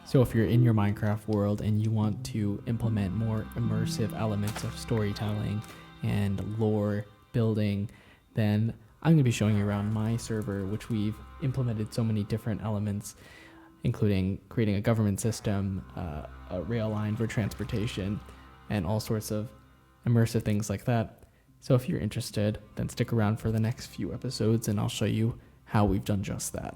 So if you're in your Minecraft world and you want to implement more immersive elements of storytelling and lore building, then I'm going to be showing you around my server, which we've implemented so many different elements, including creating a government system, a rail line for transportation, and all sorts of immersive things like that. So if you're interested, then stick around for the next few episodes and I'll show you how we've done just that.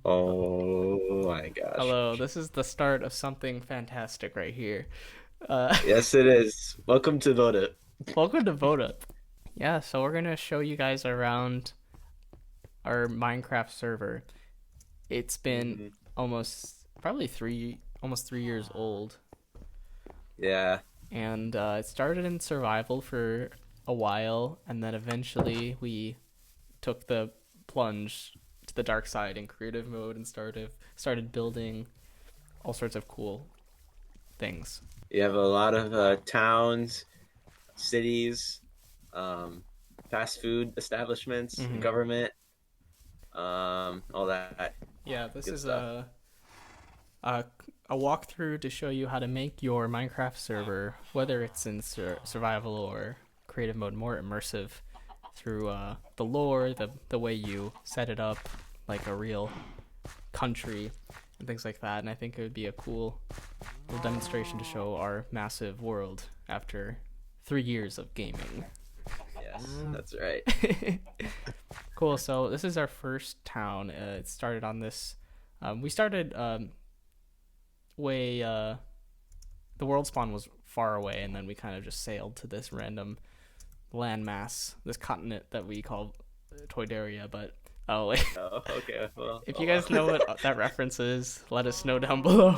Oh my gosh. Hello, this is the start of something fantastic right here. Yes, it is. Welcome to Vodep. Welcome to Vodep. Yeah, so we're gonna show you guys around our Minecraft server. It's been Hmm. probably almost 3 years old, Yeah. and it started in survival for a while, and then eventually we took the plunge to the dark side in creative mode and started building all sorts of cool things. You have a lot of towns, cities, um, fast food establishments, Mm-hmm. government, all that Yeah, this good is stuff. a a walkthrough to show you how to make your Minecraft server, whether it's in survival or creative mode, more immersive through the lore, the way you set it up, like a real country and things like that. And I think it would be a cool little demonstration to show our massive world after 3 years of gaming. Yes, that's right. Cool. So this is our first town. It started on this. We started way. The world spawn was far away, and then we kind of just sailed to this random landmass, this continent that we call Toydaria. But oh wait, Oh, okay. Well, if you oh, guys know what that reference is, let us know down below.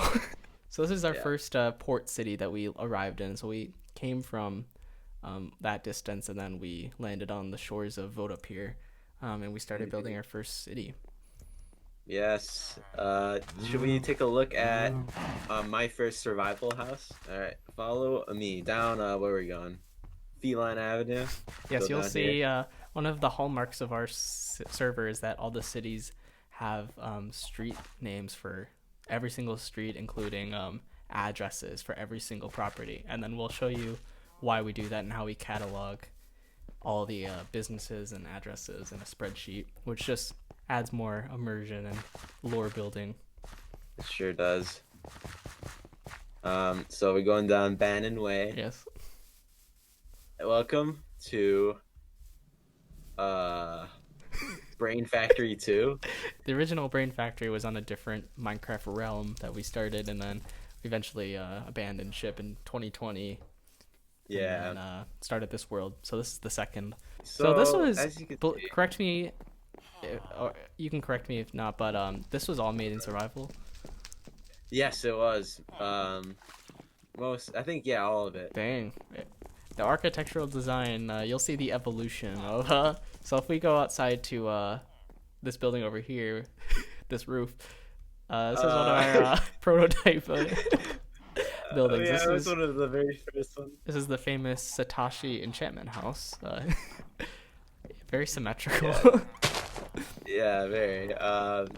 So this is our yeah. first port city that we arrived in. So we came from that distance, and then we landed on the shores of Vodep here, and we started building Mhm. our first city. Yes. Should we take a look at my first survival house? All right. Follow me down. Where are we going? Feline Avenue. Go Yes, you'll down here. see one of the hallmarks of our server is that all the cities have street names for every single street, including addresses for every single property. And then we'll show you why we do that and how we catalog all the businesses and addresses in a spreadsheet, which just adds more immersion and lore building. It sure does. So we're going down Bannon Way. Yes. Welcome to uh Brain Factory 2. The original Brain Factory was on a different Minecraft realm that we started, and then we eventually abandoned ship in 2020, and Yeah. then started this world. So this is the second. So this So was, as you can see, correct me, or you can correct me if not, but this was all made in survival. yes, it was. Most I think yeah, all of it. Dang. The architectural design, you'll see the evolution of. So if we go outside to this building over here, this roof, this is one of our Uh prototype oh buildings. yeah, it was one of the very first ones. This is the famous Satoshi enchantment house. Very symmetrical. Yeah. Yeah, very.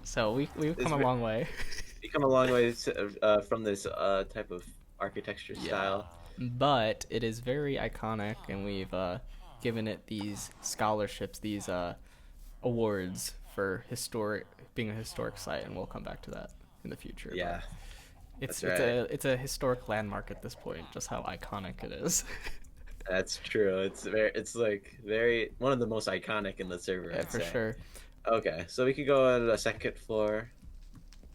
So we've It's come a long way. become a long way from this type of architecture Yeah, style. but it is very iconic, and we've given it these scholarships, these awards for historic being a historic site, and we'll come back to that in the future. But Yeah, it's that's it's right. a it's a historic landmark at this point, just how iconic it is. That's true. It's like very one of the most iconic in the server, Yeah, I'd for say. sure. Okay, so we could go on the second floor.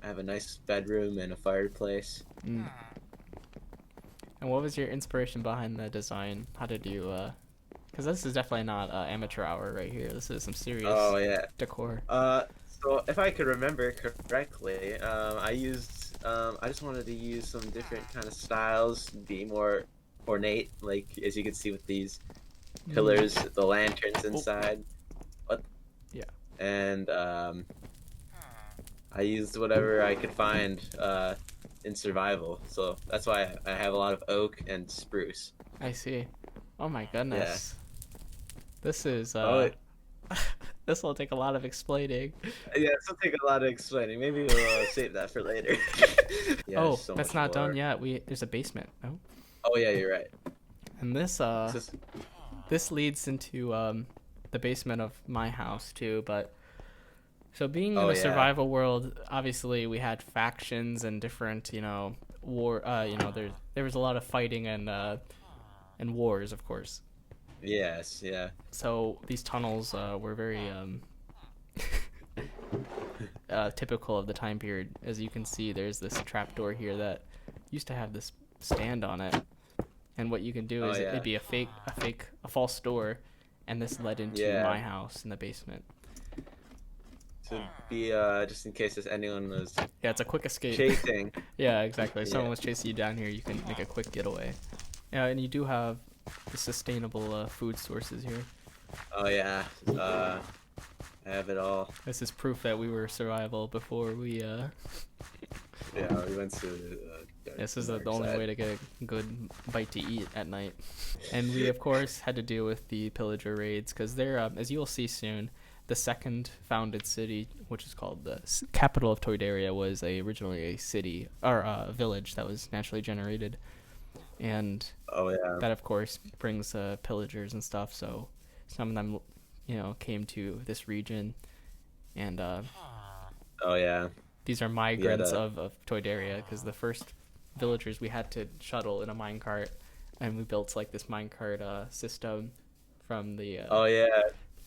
I have a nice bedroom and a fireplace. Mm. And what was your inspiration behind the design? How did you because this is definitely not amateur hour right here. This is some serious Oh yeah. decor. Uh, so if I could remember correctly, I just wanted to use some different kind of styles, be more ornate, like as you can see with these Mm. pillars, the lanterns Oh, inside. What? yeah. And I used whatever I could find in survival. So that's why I have a lot of oak and spruce. I see. Oh my Yeah. goodness. This is Oh, this will take a lot of explaining. yeah, this will take a lot of explaining. Maybe we'll save that for later. Yeah, there's Oh, so that's much not done more. yet. There's a basement. Oh, Oh yeah, you're right. and This is this leads into the basement of my house too. But so being in oh a yeah, survival world, obviously we had factions and different, war. There was a lot of fighting and wars, of course. yes, yeah. So these tunnels were very typical of the time period. As you can see, there's this trapdoor here that used to have this stand on it, and what you can do Oh is yeah, it'd be a false door, and this led into yeah. my house in the basement. To be just in case if anyone was Yeah, it's a quick escape. chasing. Yeah, exactly. If Yeah. someone was chasing you down here, you can make a quick getaway. Yeah, and you do have the sustainable food sources here. Oh yeah. I have it all. This is proof that we were survival before we. Yeah, we went to This is the dark only side. way to get a good bite to eat at night. And we, of course, had to deal with the pillager raids because they're, as you'll see soon, the second founded city, which is called the capital of Toydaria, was originally a city or a village that was naturally generated, and Oh yeah. that, of course, brings pillagers and stuff. So some of them, came to this region, and Oh yeah. these are We had migrants a of Toydaria because the first villagers we had to shuttle in a minecart, and we built like this minecart system from oh yeah.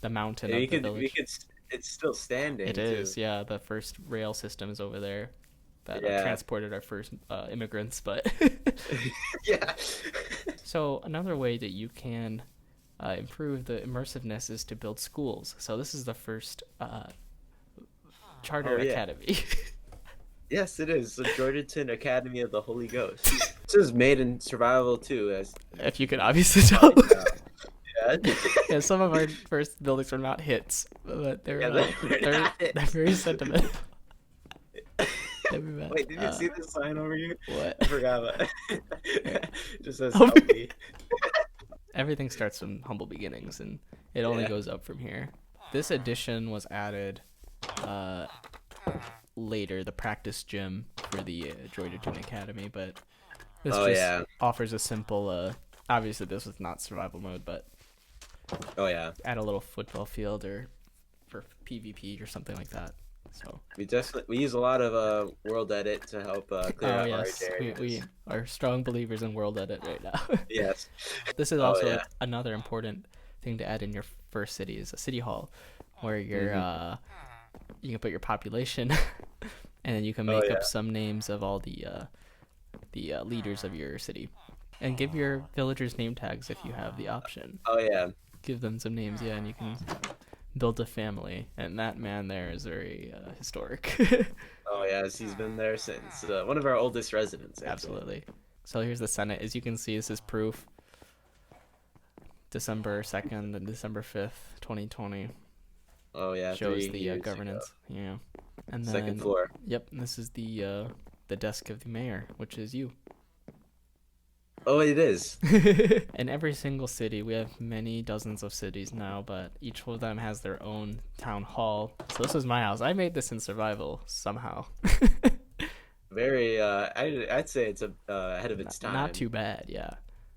the mountain And of we the could village. it's still standing It too. is, yeah. The first rail system is over there that Yeah. transported our first immigrants. But Yeah. so another way that you can improve the immersiveness is to build schools. So this is the first charter Oh yeah. academy. Yes, it is. The Georgetown Academy of the Holy Ghost. This is made in survival too, as If you could obviously tell. yeah. Yeah, some of our first buildings were not hits, but they're Yeah, they're very sentimental. Wait, did you see the sign over here? What? I forgot about it. Just says Oh, help me. Everything starts from humble beginnings, and it only Yeah. goes up from here. This addition was added later, the practice gym for the Georgetown Academy, but this Oh, just yeah. offers a simple. Obviously, this was not survival mode, but Oh yeah. add a little football field or for PvP or something like that. So. We use a lot of World Edit to help clear out Yes, large areas. we are strong believers in World Edit right now. Yes. This is Oh, also yeah. another important thing to add in your first city is a city hall, where you can put your population, and then you can make yeah. up some names of all the leaders of your city, and give your villagers name tags if you have the option. Oh yeah. Give them some names, yeah, and you can build a family. And that man there is very historic. Oh yes, he's been there since one of our oldest residents. Actually. Absolutely. So here's the Senate. As you can see, this is proof. December 2nd and December 5th, 2020 Oh yeah. shows 3 the years governance. ago. Yeah. And then Second floor. Yep, and this is the desk of the mayor, which is you. Oh, it is. In every single city, we have many dozens of cities now, but each of them has their own town hall. So this is my house. I made this in survival somehow. Very. I'd say it's ahead of its time. Not too bad, yeah.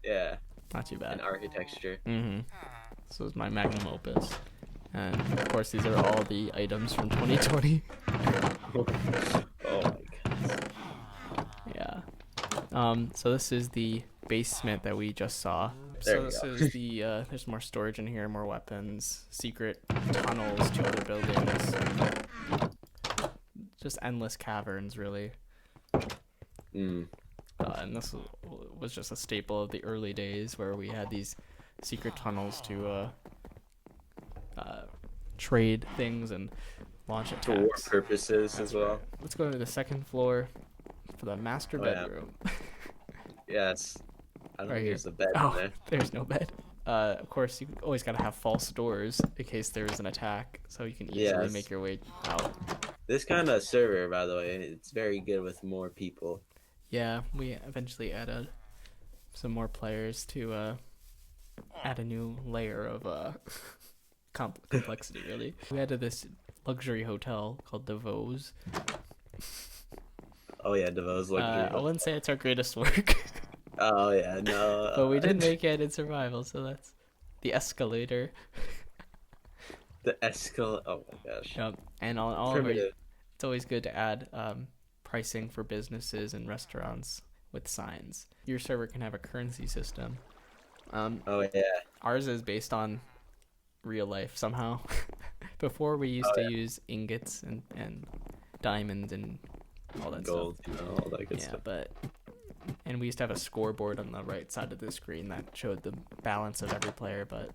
Yeah. Not too bad. In architecture. Mm-hmm. This was my magnum opus. And of course, these are all the items from 2020. Oh my god. Yeah. So this is the basement that we just saw. There So we this go. is the there's more storage in here, more weapons, secret tunnels to other buildings. Just endless caverns, really. Mm. And this was just a staple of the early days where we had these secret tunnels to trade things and launch For war attacks. purposes as well. Let's go to the second floor for the master Oh, yeah. bedroom. Yes. I don't Right think here. there's a bed Oh, in there. there's no bed. Of course, you always gotta have false doors in case there is an attack, so you can easily Yes. make your way out. This kind of server, by the way, it's very good with more people. Yeah, we eventually added some more players to add a new layer of complexity. Really, we added this luxury hotel called the Vos. Oh yeah, Devo's luxury. I wouldn't say it's our greatest work. Oh yeah, no. But we did make it in survival, so that's the escalator. The escal. Oh my gosh. Yep. And on all of our, Primitive. it's always good to add pricing for businesses and restaurants with signs. Your server can have a currency system. Oh yeah. Ours is based on real life somehow. Before we used to use ingots and diamonds and all that Gold, stuff. all that good stuff. And we used to have a scoreboard on the right side of the screen that showed the balance of every player, but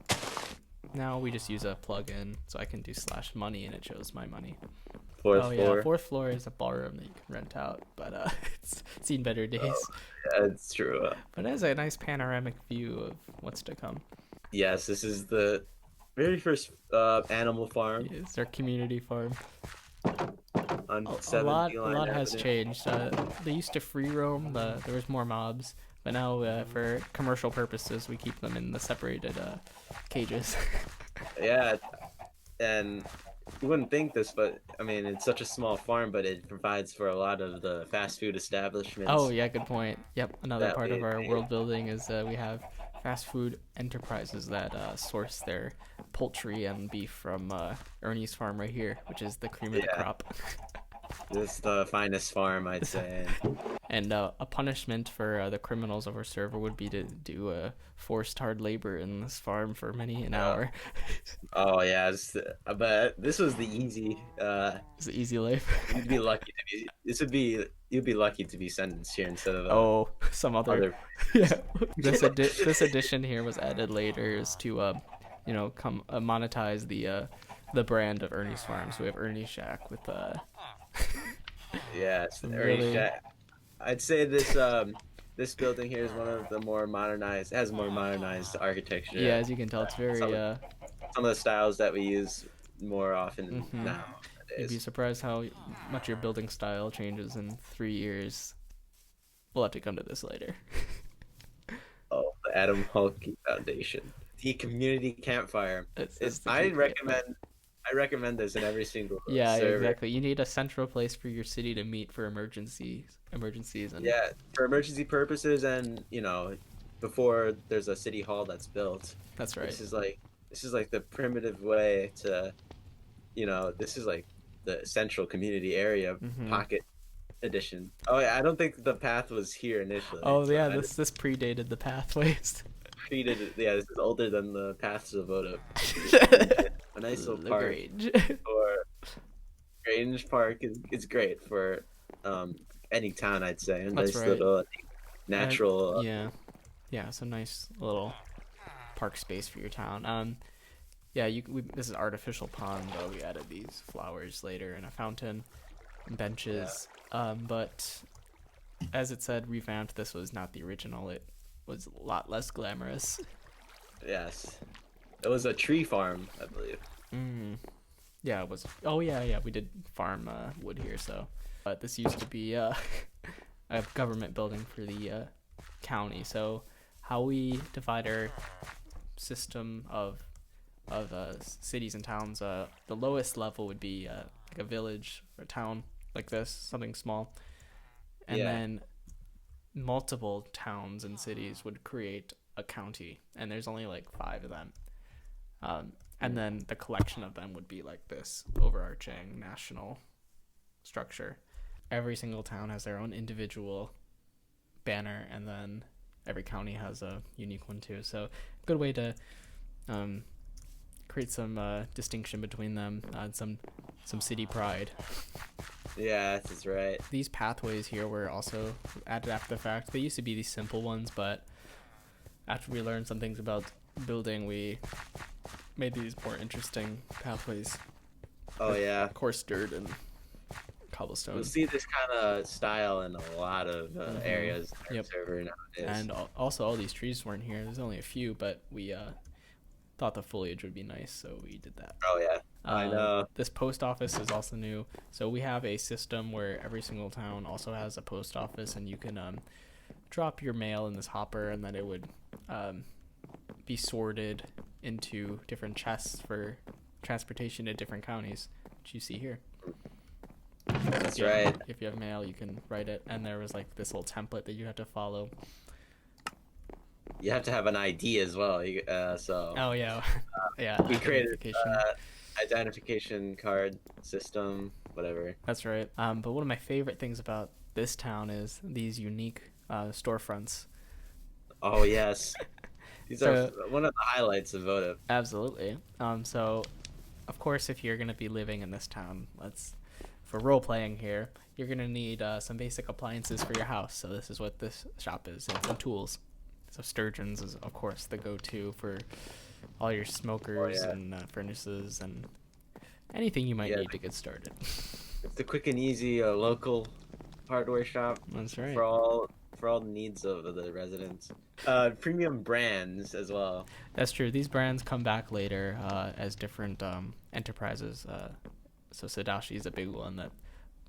now we just use a plugin, so I can do /money and it shows my money. Fourth floor. Fourth floor is a ballroom that you can rent out, but it's seen better days. Yeah, it's true. But it has a nice panoramic view of what's to come. Yes, this is the very first animal farm It's our community farm. on A 7 lot has changed. They used to free roam. There was more mobs, but now for commercial purposes, we keep them in the separated cages. Yeah, and you wouldn't think this, but I mean, it's such a small farm, but it provides for a lot of the fast food establishments. Oh yeah, good point. Yep, another That part of we- our world building is we have fast food enterprises that source their poultry and beef from Ernie's farm right here, which is the cream of the crop. This is the finest farm, I'd say. And a punishment for the criminals of our server would be to do forced hard labor in this farm for many an hour. Oh yeah, but this was the easy. It's an easy life. You'd be lucky to be. You'd be lucky to be sentenced here instead of. Some other. Yeah. This addition here was added later is to monetize the brand of Ernie's farm. So we have Ernie's Shack with Yeah, it's the really- Ernie Shack. I'd say this building here is one of the more modernized. Has more modernized architecture. Yeah, as you can tell, it's very Some of the styles that we use more often now. You'd be surprised how much your building style changes in 3 years. We'll have to come to this later. Oh, the Adam Hulke Foundation, the community campfire. I recommend this in every single server. Exactly. You need a central place for your city to meet for emergencies and For emergency purposes, and before there's a city hall that's built. That's right. This is like the primitive way to, this is like the central community area pocket edition. Oh yeah, I don't think the path was here initially. Oh yeah, this predated the pathways. Yeah, this is older than the paths of Vodep. A nice little park. Grange. Grange Park is great for any town, I'd say. A That's nice right. little natural. Yeah, some nice little park space for your town. This is artificial pond though. We added these flowers later and a fountain, and benches. But as it said, revamped. This was not the original. It was a lot less glamorous. Yes, it was a tree farm, I believe. Yeah, it was. Oh yeah. We did farm wood here. So, but this used to be a government building for the county. So, how we divide our system of cities and towns, the lowest level would be like a village or a town like this, something small, and then multiple towns and cities would create a county, and there's only like 5 of them, and then the collection of them would be like this overarching national structure. Every single town has their own individual banner, and then every county has a unique one too. So good way to create some distinction between them, some city pride. Yeah, that's right. These pathways here were also added after the fact. They used to be these simple ones, but after we learned some things about building, we made these more interesting pathways. Oh yeah, Coarse dirt and cobblestone. You'll see this kind of style in a lot of areas in our server nowadays. And also all these trees weren't here. There's only a few, but we thought the foliage would be nice, so we did that. Oh yeah, I know. This post office is also new. So we have a system where every single town also has a post office, and you can drop your mail in this hopper, and then it would be sorted into different chests for transportation to different counties, which you see here. That's right. If you have mail, you can write it, and there was like this little template that you had to follow. You have to have an ID as well. Oh yeah, yeah. We created identification card system, whatever. That's right. But one of my favorite things about this town is these unique storefronts. Oh yes, these are one of the highlights of Vodep. Absolutely. So, of course, if you're gonna be living in this town, for role playing here, you're gonna need some basic appliances for your house. So this is what this shop is, and some tools. So Sturgeon's is, of course, the go-to for all your smokers and furnaces and anything you might need to get started. It's the quick and easy local hardware shop. That's right. For all the needs of the residents. Premium brands as well. That's true. These brands come back later as different enterprises. So Sadashi is a big one that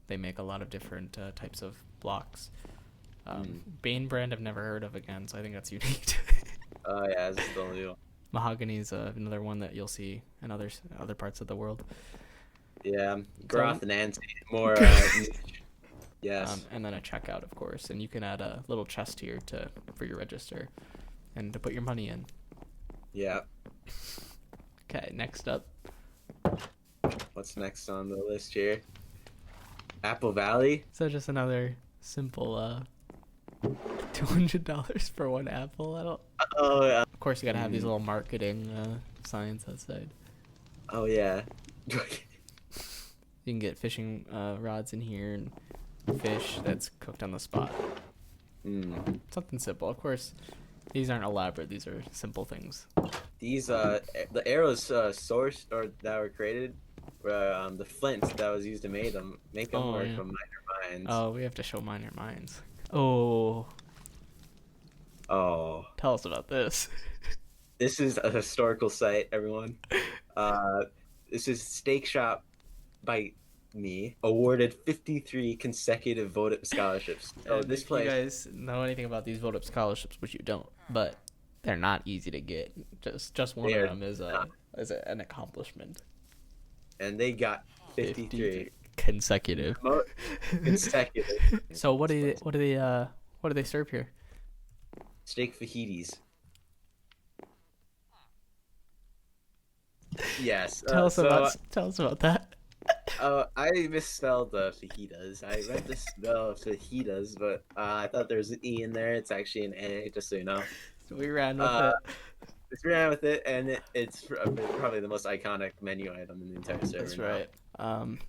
they make a lot of different types of blocks. Bane brand I've never heard of again, so I think that's unique. Oh yeah, it's still new. Mahogany is another one that you'll see in other parts of the world. Yeah, Groth and Nancy, more yes. And then a checkout, of course, and you can add a little chest here for your register and to put your money in. Yeah. Okay, next up. What's next on the list here? Apple Valley. So just another simple $200 for one apple. Oh yeah. Of course, you gotta have these little marketing signs outside. Oh yeah. You can get fishing rods in here and fish that's cooked on the spot. Something simple. Of course, these aren't elaborate. These are simple things. These the arrows sourced or that were created, the flint that was used to make them work from minor mines. Oh, we have to show minor mines. Oh. Tell us about this. This is a historical site, everyone. This is Steak Shop by me, awarded 53 consecutive Vodep scholarships. So this place. You guys know anything about these Vodep scholarships, which you don't, but they're not easy to get. Just one of them is an accomplishment. And they got 53 consecutive. Consecutive. So what do they serve here? Steak fajitas. Yes. Tell us about that. I misspelled fajitas. I read the spell fajitas, but I thought there was an E in there. It's actually an A, just so you know. So we ran with it. We ran with it, and it's probably the most iconic menu item in the entire server. That's right.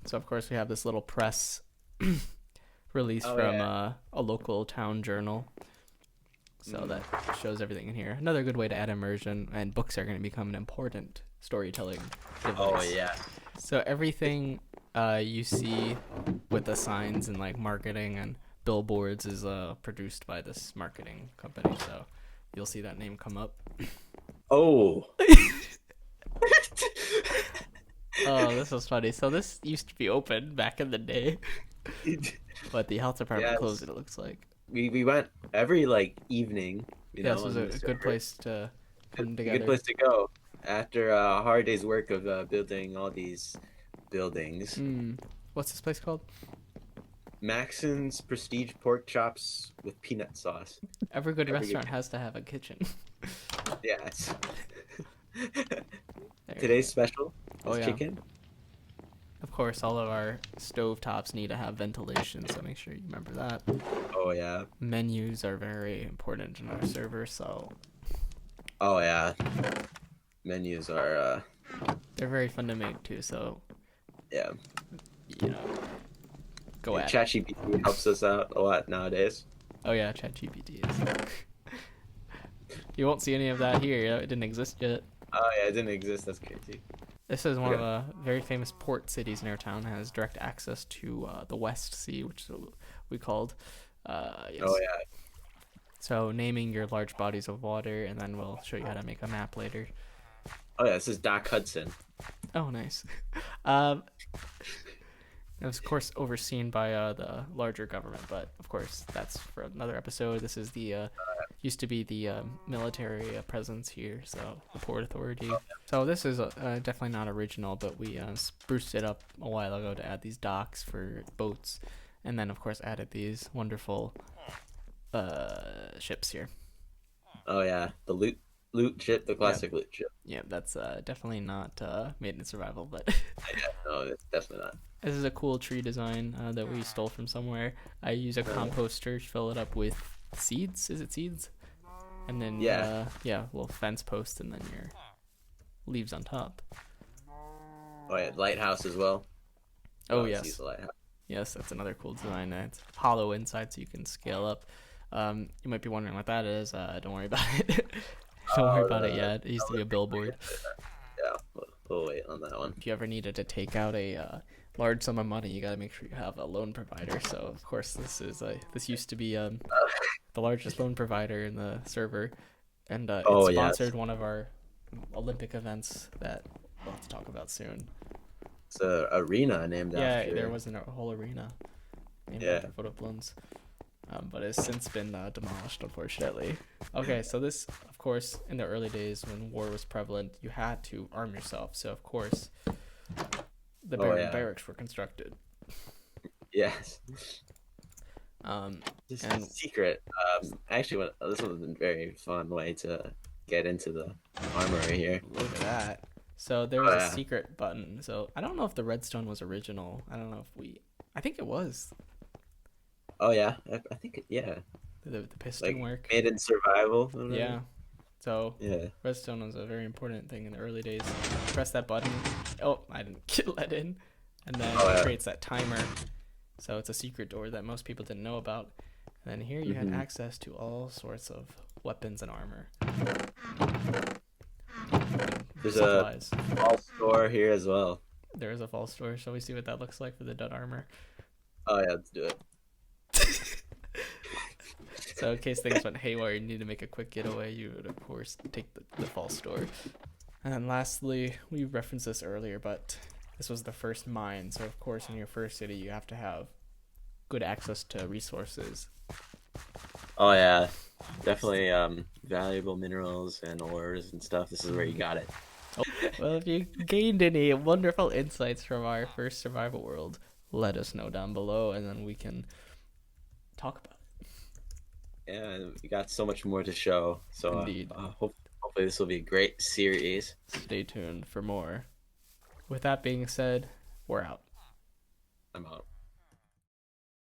So of course we have this little press release from a local town journal. So that shows everything in here. Another good way to add immersion, and books are going to become an important storytelling device. Oh yeah. So everything you see with the signs and like marketing and billboards is produced by this marketing company. So you'll see that name come up. Oh. Oh, this was funny. So this used to be open back in the day, but the health department closed it. It looks like. We went every evening. This was a good place to come together. Good place to go after a hard day's work of building all these buildings. What's this place called? Maxon's Prestige Pork Chops with peanut sauce. Every good restaurant has to have a kitchen. Yes. Today's special is chicken. Of course, all of our stovetops need to have ventilation, so make sure you remember that. Oh, yeah. Menus are very important in our server, so... Oh, yeah. Menus are, They're very fun to make, too, so... Yeah. You know, go at it. ChatGPT helps us out a lot nowadays. Oh, yeah, ChatGPT is... You won't see any of that here. It didn't exist yet. Oh, yeah, it didn't exist. That's crazy. This is one of the very famous port cities in our town. It has direct access to the West Sea, which we called. Yes. Oh, yeah. So naming your large bodies of water, and then we'll show you how to make a map later. Oh, yeah, this is Doc Hudson. Oh, nice. It was, of course, overseen by the larger government, but, of course, that's for another episode. This is the used to be the military presence here, so the Port Authority. So this is definitely not original, but we spruced it up a while ago to add these docks for boats, and then of course added these wonderful ships here. Oh yeah, the loot ship, the Yeah, classic loot ship. yeah, that's definitely not made in survival, but Yeah, no, it's definitely not. this is a cool tree design that we stole from somewhere. I use a composter to fill it up with seeds. Is it seeds? And then yeah, little fence post, and then your leaves on top. Oh yeah, lighthouse as well. Oh Let's use yes, the lighthouse. yes, that's another cool design. It's hollow inside, so you can scale up. You might be wondering what that is. Don't worry about it. Don't worry about it yet. It used to be a billboard. Yeah, we'll wait on that one. If you ever needed to take out a large sum of money, you got to make sure you have a loan provider. So of course this used to be the largest loan provider in the server, and it sponsored one of our Olympic events that we'll have to talk about soon. It's an arena named after. Yeah, there was a whole arena named after Vodep. But it's since been demolished, unfortunately. Okay, so this, of course, in the early days when war was prevalent, you had to arm yourself. So, of course, the barracks were constructed. Yes. This is secret. Actually, this was a very fun way to get into the armory here. Look at that. So there was a secret button. So I don't know if the redstone was original. I don't know if I think it was. Oh yeah, I think the piston work made in survival. Yeah. So redstone was a very important thing in the early days. Press that button. Oh, I didn't get let in, and then it creates that timer. So it's a secret door that most people didn't know about. And then here you had access to all sorts of weapons and armor. There's a false door here as well. There is a false door. Shall we see what that looks like for the dud armor? Oh yeah, let's do it. So in case things went haywire, you need to make a quick getaway, you would of course take the false door. And then lastly, we referenced this earlier, but this was the first mine. So of course in your first city you have to have good access to resources. Oh yeah, definitely valuable minerals and ores and stuff. This is where you got it. Well, if you gained any wonderful insights from our first survival world, let us know down below, and then we can talk about it. Yeah, we got so much more to show. So indeed, hopefully this will be a great series. Stay tuned for more. With that being said, we're out. I'm out.